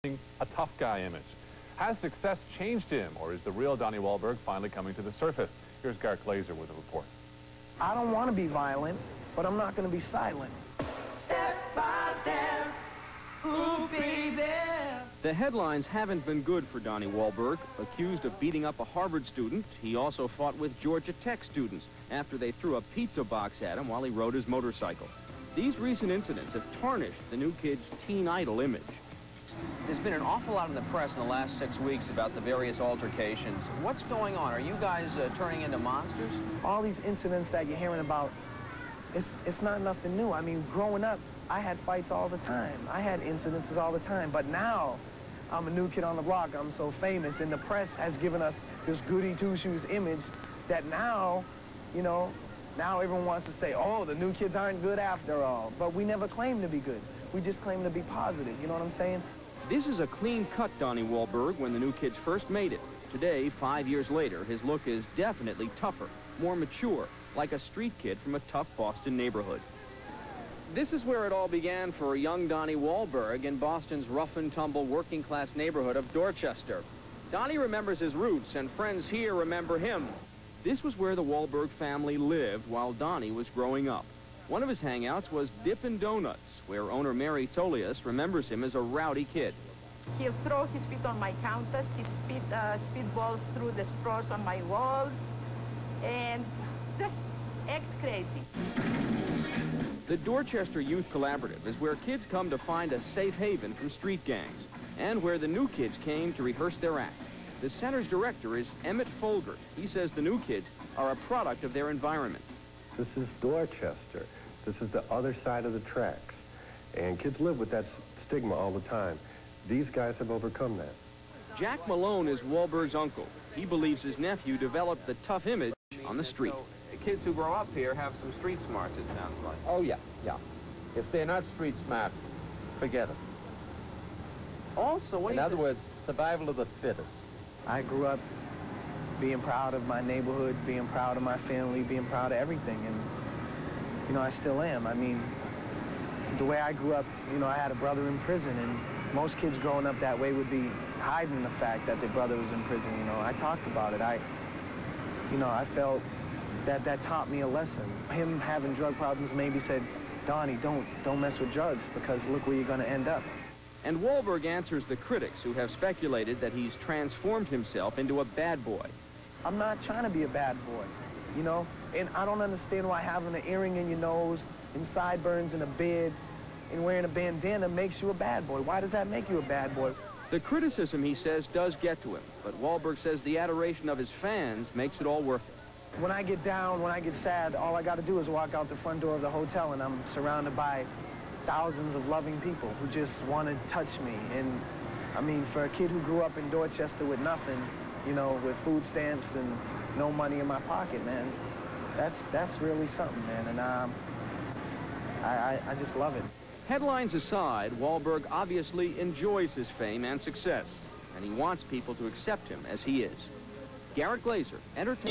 a tough guy image. Has success changed him, or is the real Donnie Wahlberg finally coming to the surface? Here's Garrett Glazer with a report. I don't want to be violent, but I'm not going to be silent. Step by step, ooh baby. The headlines haven't been good for Donnie Wahlberg. Accused of beating up a Harvard student, he also fought with Georgia Tech students after they threw a pizza box at him while he rode his motorcycle. These recent incidents have tarnished the new kid's teen idol image. There's been an awful lot in the press in the last 6 weeks about the various altercations. What's going on? Are you guys turning into monsters? All these incidents that you're hearing about, it's not nothing new. I mean, growing up, I had fights all the time. I had incidences all the time. But now, I'm a new kid on the block. I'm so famous, and the press has given us this goody two-shoes image that now, you know, now everyone wants to say, oh, the new kids aren't good after all. But we never claimed to be good. We just claimed to be positive. You know what I'm saying? This is a clean-cut Donnie Wahlberg when the new kids first made it. Today, 5 years later, his look is definitely tougher, more mature, like a street kid from a tough Boston neighborhood. This is where it all began for young Donnie Wahlberg in Boston's rough-and-tumble working-class neighborhood of Dorchester. Donnie remembers his roots, and friends here remember him. This was where the Wahlberg family lived while Donnie was growing up. One of his hangouts was Dippin' Donuts, where owner Mary Tolias remembers him as a rowdy kid. He'll throw his feet on my counters, he spit balls through the straws on my walls, and just acts crazy. The Dorchester Youth Collaborative is where kids come to find a safe haven from street gangs, and where the new kids came to rehearse their act. The center's director is Emmett Folger. He says the new kids are a product of their environment. This is Dorchester. This is the other side of the tracks. And kids live with that stigma all the time. These guys have overcome that. Jack Malone is Wahlberg's uncle. He believes his nephew developed the tough image on the street. The kids who grow up here have some street smarts, it sounds like. Oh, yeah. If they're not street smart, forget it. Also, in other words, survival of the fittest. I grew up being proud of my neighborhood, being proud of my family, being proud of everything, and, you know, I still am. I mean, the way I grew up, you know, I had a brother in prison, and most kids growing up that way would be hiding the fact that their brother was in prison, you know. I talked about it. I felt that taught me a lesson. Him having drug problems maybe said, Donnie, don't mess with drugs, because look where you're going to end up. And Wahlberg answers the critics who have speculated that he's transformed himself into a bad boy. I'm not trying to be a bad boy, you know? And I don't understand why having an earring in your nose and sideburns and a beard and wearing a bandana makes you a bad boy. Why does that make you a bad boy? The criticism, he says, does get to him, but Wahlberg says the adoration of his fans makes it all worth it. When I get down, when I get sad, all I got to do is walk out the front door of the hotel, and I'm surrounded by thousands of loving people who just want to touch me. And, I mean, for a kid who grew up in Dorchester with nothing, you know, with food stamps and no money in my pocket, man, that's really something, man, and I just love it. Headlines aside, Wahlberg obviously enjoys his fame and success, and he wants people to accept him as he is. Garrett Glazer, entertainment.